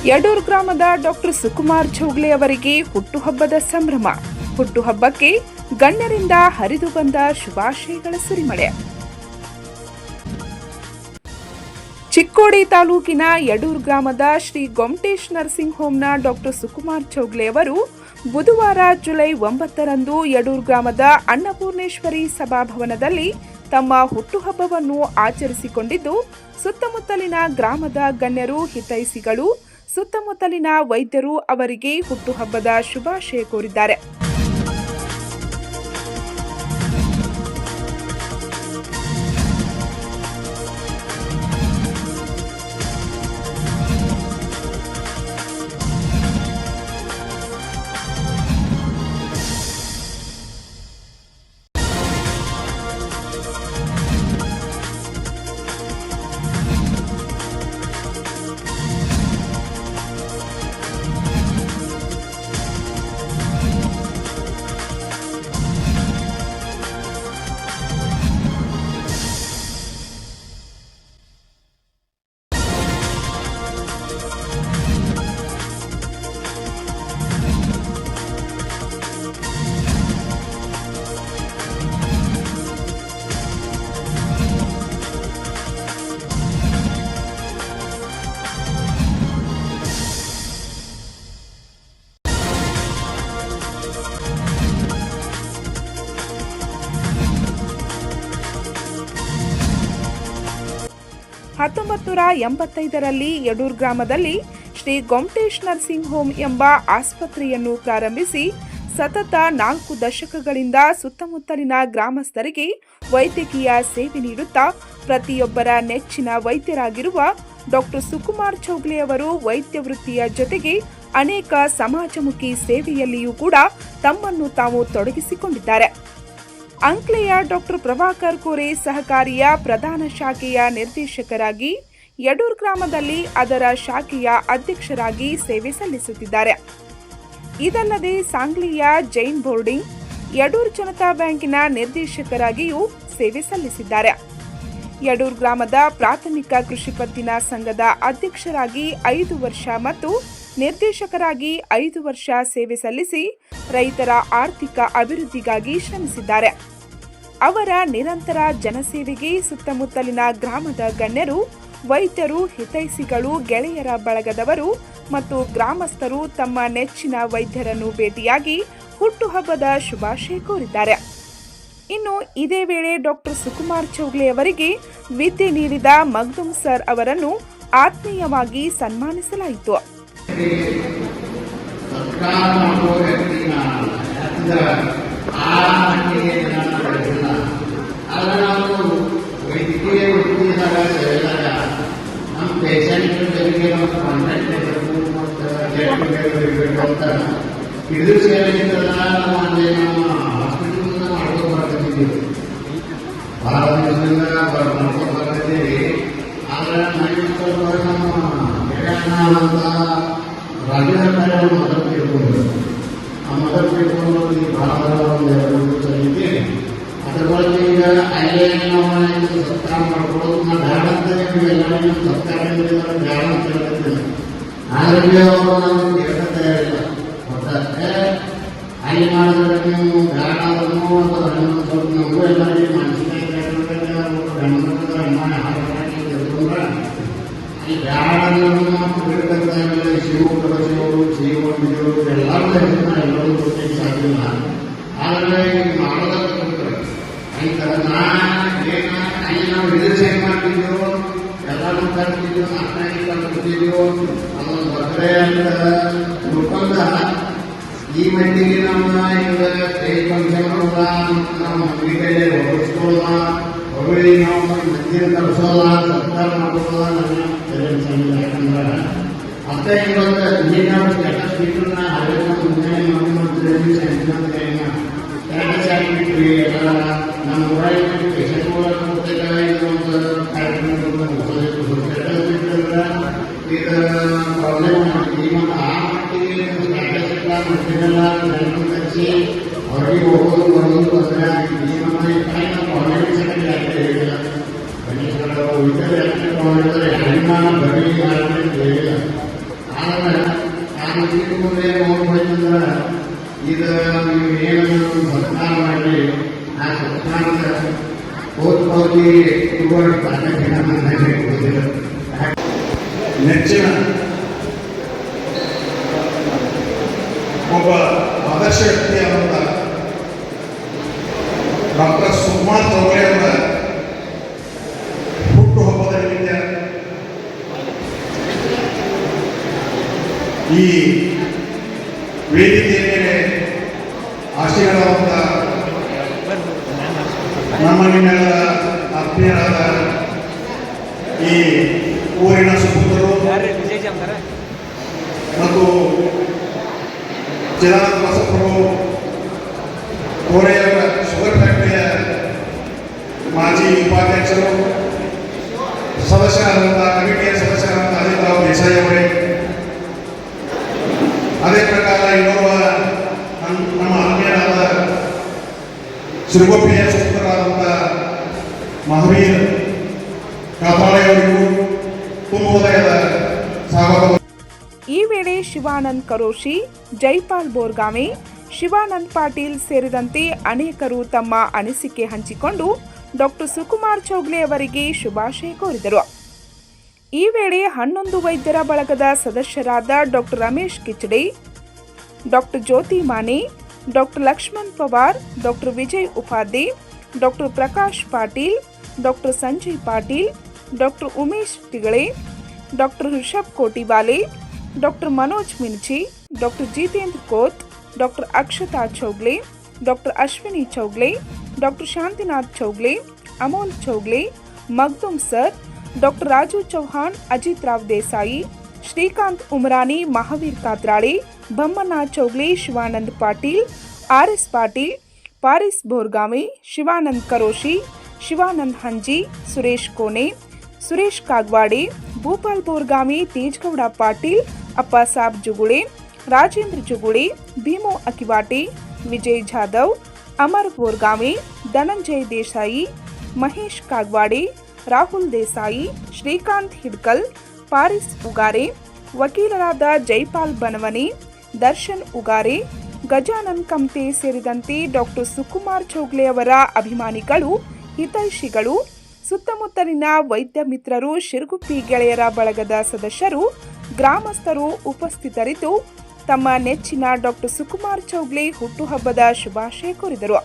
ಯಡೂರು ಗ್ರಾಮದ ಡಾಕ್ಟರ್ ಸುಕುಮಾರ್ ಚೌಗ್ಲೆ ಅವರಿಗೆ ಹುಟ್ಟುಹಬ್ಬದ ಸಂಭ್ರಮ. ಹುಟ್ಟುಹಬ್ಬಕ್ಕೆ ಗಣ್ಯರಿಂದ ಹರಿದು ಬಂದ ಶುಭಾಶಯಗಳ ಸುರಿಮಳೆ. ಚಿಕ್ಕೋಡಿ ತಾಲೂಕಿನ ಯಡೂರು ಗ್ರಾಮದ ಶ್ರೀ ಗೊಮಟೇಶ್ ನರ್ಸಿಂಗ್ ಹೋಮ್ನ ಡಾಕ್ಟರ್ ಸುಕುಮಾರ್ ಚೌಗ್ಲೆ ಅವರು ಬುಧವಾರ ಜುಲೈ 9ರಂದು ಯಡೂರು ಗ್ರಾಮದ ಅನ್ನಪೂರ್ಣೇಶ್ವರಿ ಸಭಾಭವನದಲ್ಲಿ ತಮ್ಮ ಹುಟ್ಟುಹಬ್ಬವನ್ನು ಆಚರಿಸಿಕೊಂಡಿದ್ದು, ಸುತ್ತಮುತ್ತಲಿನ ಗ್ರಾಮದ ಗಣ್ಯರು, ಹಿತೈಷಿಗಳು, ಸುತ್ತಮುತ್ತಲಿನ ವೈದ್ಯರು ಅವರಿಗೆ ಹುಟ್ಟುಹಬ್ಬದ ಶುಭಾಶಯ ಕೋರಿದ್ದಾರೆ. ರಲ್ಲಿ ಯಡೂರು ಗ್ರಾಮದಲ್ಲಿ ಶ್ರೀ ಗೊಮಟೇಶ್ ನರ್ಸಿಂಗ್ ಹೋಮ್ ಎಂಬ ಆಸ್ಪತ್ರೆಯನ್ನು ಪ್ರಾರಂಭಿಸಿ ಸತತ 4 ದಶಕಗಳಿಂದ ಸುತ್ತಮುತ್ತಲಿನ ಗ್ರಾಮಸ್ಥರಿಗೆ ವೈದ್ಯಕೀಯ ಸೇವೆ ನೀಡುತ್ತಾ ಪ್ರತಿಯೊಬ್ಬರ ನೆಚ್ಚಿನ ವೈದ್ಯರಾಗಿರುವ ಡಾಕ್ಟರ್ ಸುಕುಮಾರ್ ಚೌಗ್ಲೆ ಅವರು ವೈದ್ಯ ವೃತ್ತಿಯ ಜೊತೆಗೆ ಅನೇಕ ಸಮಾಜಮುಖಿ ಸೇವೆಯಲ್ಲಿಯೂ ಕೂಡ ತಮ್ಮನ್ನು ತಾವು ತೊಡಗಿಸಿಕೊಂಡಿದ್ದಾರೆ. ಅಂಕ್ಲೆಯ ಡಾಕ್ಟರ್ ಪ್ರಭಾಕರ್ ಕೋರೆ ಸಹಕಾರಿಯ ಪ್ರಧಾನ ಶಾಖೆಯ ನಿರ್ದೇಶಕರಾಗಿ, ಯಡೂರು ಗ್ರಾಮದಲ್ಲಿ ಅದರ ಶಾಖೆಯ ಅಧ್ಯಕ್ಷರಾಗಿ ಸೇವೆ ಸಲ್ಲಿಸುತ್ತಿದ್ದಾರೆ. ಇದಲ್ಲದೆ ಸಾಂಗ್ಲಿಯ ಜೈನ್ ಬೋರ್ಡಿಂಗ್, ಯಡೂರು ಜನತಾ ಬ್ಯಾಂಕಿನ ನಿರ್ದೇಶಕರಾಗಿಯೂ ಸೇವೆ ಸಲ್ಲಿಸಿದ್ದಾರೆ. ಯಡೂರು ಗ್ರಾಮದ ಪ್ರಾಥಮಿಕ ಕೃಷಿ ಪತ್ತಿನ ಸಂಘದ ಅಧ್ಯಕ್ಷರಾಗಿ 5 ವರ್ಷ ಮತ್ತು ನಿರ್ದೇಶಕರಾಗಿ 5 ವರ್ಷ ಸೇವೆ ಸಲ್ಲಿಸಿ ರೈತರ ಆರ್ಥಿಕ ಅಭಿವೃದ್ಧಿಗಾಗಿ ಶ್ರಮಿಸಿದ್ದಾರೆ. ಅವರ ನಿರಂತರ ಜನಸೇವೆಗೆ ಸುತ್ತಮುತ್ತಲಿನ ಗ್ರಾಮದ ಗಣ್ಯರು, ವೈದ್ಯರು, ಹಿತೈಷಿಗಳು, ಗೆಳೆಯರ ಬಳಗದವರು ಮತ್ತು ಗ್ರಾಮಸ್ಥರು ತಮ್ಮ ನೆಚ್ಚಿನ ವೈದ್ಯರನ್ನು ಭೇಟಿಯಾಗಿ ಹುಟ್ಟುಹಬ್ಬದ ಶುಭಾಶಯ ಕೋರಿದ್ದಾರೆ. ಇನ್ನು ಇದೇ ವೇಳೆ ಡಾಕ್ಟರ್ ಸುಕುಮಾರ್ ಚೌಗ್ಲೆ ಅವರಿಗೆ ವಿದ್ಯೆ ನೀಡಿದ ಮಗ್ದುಮ್ ಸರ್ ಅವರನ್ನು ಆತ್ಮೀಯವಾಗಿ ಸನ್ಮಾನಿಸಲಾಯಿತು. ಈ ಮಟ್ಟಿಗೆ ನಮ್ಮ ಈಗ ಹೊಗಳಿ ನಾವು ಮಂದಿರ ತರಿಸೋದ ಸರ್ಕಾರ ಮಾಡೋದ ನನ್ನ ಯಾಕಂದ್ರೆ ಅಷ್ಟೇ ಇವತ್ತು ನೀರಿನ ಸ್ಟೇಟಸ್ ಬಿಟ್ಟರನ್ನ ಹಳೆಯ ಮುಂಜಾನೆ ಮಂತ್ರಿ ಸ್ಟೇಟಸ್ ಆಗಿಬಿಟ್ರಿ ಎಲ್ಲ ನಮ್ಮ ಊರಾಗಿ ಪೇಷಂಟ್ಗಳ ಒಂದು ಕಾರ್ಯಕ್ರಮ ಸ್ಟೇಟಸ್ ಬಿಟ್ಟರೆ ಈಗ ಪ್ರಾಬ್ಲಮ್ ಈಗ ಆ ಮಟ್ಟಿಗೆ ಸ್ಟೇಟಸ್ ಇಲ್ಲ ಮಟ್ಟಿಗೆಲ್ಲ ಕಳಿಸಿ ಹೊರಗೆ ಹೋಗೋದು ಬರೋದು ತೊಂದರೆ ಆಗಿದೆ. ನಮ್ಮ ಈ ಕಡೆ ನಾವು ಕಾನ್ಫಿಡೆನ್ಸ್ ಹೇಳಿಲ್ಲ ಗಣೇಶ್ವರ ಉಳಿದರೆ ಹನುಮಾನ ಬರೀ ಹೇಳಿಲ್ಲ. ಆದ್ರೆ ನಾನು ಸೀಟು ಮುಂದೆ ನೋಡ್ಬೇಕಂದ್ರೆ ಇದು ನೀವು ಏನಾದರೂ ಸರ್ಕಾರ ಮಾಡಿ ಆ ಸರ್ಕಾರದ ಓದ್ಪಾವತಿ ನೆಚ್ಚಿನ ಒಬ್ಬ ಆದರ್ಶ ವ್ಯಕ್ತಿಯಾದಂಥ ಡಾಕ್ಟರ್ ಸುಕುಮಾರ್ ಚೌಗಲೆ ಅವರ ಹುಟ್ಟುಹಬ್ಬದ ನಿಮಿತ್ತ ಈ ವೇದಿಕೆಯ ಮೇಲೆ ಆಶೀರ್ವಾದವಂತ ನಮ್ಮ ನಿಮ್ಮೆಲ್ಲರ ಆತ್ಮೀಯರಾದ ಈ ಊರಿನ ಸುಪುತ್ರರು ಮತ್ತು ಚಿದಾನಂದ ಬಸಪ್ಪರು ಕೋರೆಯವರ ಶುಗರ್ ಫ್ಯಾಕ್ಟರಿಯ ಮಾಜಿ ಉಪಾಧ್ಯಕ್ಷರು ಸದಸ್ಯರಾದಂಥ ಕಮಿಟಿಯ ಸದಸ್ಯರಾದಂಥ ಅಜಿತರಾವ್ ದೇಸಾಯಿ ಅವರೇ, ಅದೇ ಪ್ರಕಾರ ಇನ್ನೋರ್ವ ನಮ್ಮ ಆತ್ಮೀಯರಾದ ಸಿರುಗುಪ್ಪಿಯ ಸುಪುತ್ರರಾದಂಥ ಮಹಾವೀರ್ ಕಾಪಾಳೆಯವರಿಗೂ ಪೂರ್ವೋದಯದ ಸ್ವಾಗತ. ಈ ವೇಳೆ ಶಿವಾನಂದ್ ಕರೋಶಿ, ಜೈಪಾಲ್ ಬೋರ್ಗಾಮೆ, ಶಿವಾನಂದ್ ಪಾಟೀಲ್ ಸೇರಿದಂತೆ ಅನೇಕರು ತಮ್ಮ ಅನಿಸಿಕೆ ಹಂಚಿಕೊಂಡು ಡಾಕ್ಟರ್ ಸುಕುಮಾರ್ ಚೌಗಲೆ ಅವರಿಗೆ ಶುಭಾಶಯ ಕೋರಿದರು. ಈ ವೇಳೆ 11 ವೈದ್ಯರ ಬಳಗದ ಸದಸ್ಯರಾದ doctor Ramesh Kichade, doctor Jyoti Mane, doctor Laxman Pawar, doctor Vijay Upadhya, doctor Prakash Patil, doctor Sanjay Patil, doctor Umesh Tigale, doctor Rishabh Kotiwale, doctor Manoj Minchi, doctor Jitendra Koth, doctor Akshata Chougale, doctor Ashwini Chougale, doctor Shantinath Chougale, Amol Chougale, Magdum sir, doctor Raju Chauhan, Ajit Rao Desai, Shrikant Umarani, Mahavir Katrale, Bammanna Chougale, Shivanand Patil, R S. Patil, Paris Borgame, Shivanand Karoshi, Shivanand Hanji, Suresh ಕೋನೆ, Suresh ಕಾಗ್ವಾಡೆ, Bhopal ಬೋರ್ಗಾಮೆ, ತೇಜ್ಗೌಡ Patil, Appasab ಜುಗುಳೆ, Rajendra ಜುಗುಳೆ, ಭೀಮೋ ಅಕಿವಾಟೆ, Vijay Jadhav, Amar ಬೋರ್ಗಾಮೆ, Dhananjay Desai, Mahesh ಕಾಗ್ವಾಡೆ, Rahul Desai, Srikanth Hidkal, ಪಾರಿಸ್ Ugare, ವಕೀಲರಾದ ಜೈಪಾಲ್ ಬನವನೆ, ದರ್ಶನ್ ಉಗಾರೆ, ಗಜಾನನ್ ಕಮ್ತೆ ಸೇರಿದಂತೆ ಡಾಕ್ಟರ್ ಸುಕುಮಾರ್ ಚೌಗಲೆ ಅವರ ಅಭಿಮಾನಿಗಳು, ಹಿತೈಷಿಗಳು, ಸುತ್ತಮುತ್ತಲಿನ ವೈದ್ಯ ಮಿತ್ರರು, ಶಿರಗುಪ್ಪಿ ಗೆಳೆಯರ ಬಳಗದ ಸದಸ್ಯರು, ಗ್ರಾಮಸ್ಥರು ಉಪಸ್ಥಿತರಿದ್ದು ತಮ್ಮ ನೆಚ್ಚಿನ ಡಾಕ್ಟರ್ ಸುಕುಮಾರ್ ಚೌಗಲೆ ಹುಟ್ಟುಹಬ್ಬದ ಶುಭಾಶಯ ಕೋರಿದರು.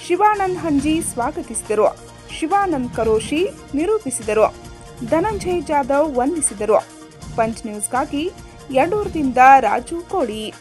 ಶಿವಾನಂದ್ ಹಂಜಿ ಸ್ವಾಗತಿಸಿದರು. ಶಿವಾನಂದ್ ಕರೋಶಿ ನಿರೂಪಿಸಿದರು. ಧನಂಜಯ್ ಜಾಧವ್ ವಂದಿಸಿದರು. ಪಂಚ್ ನ್ಯೂಸ್ಗಾಗಿ ಯಡೂರದಿಂದ ರಾಜು ಕೋಳಿ.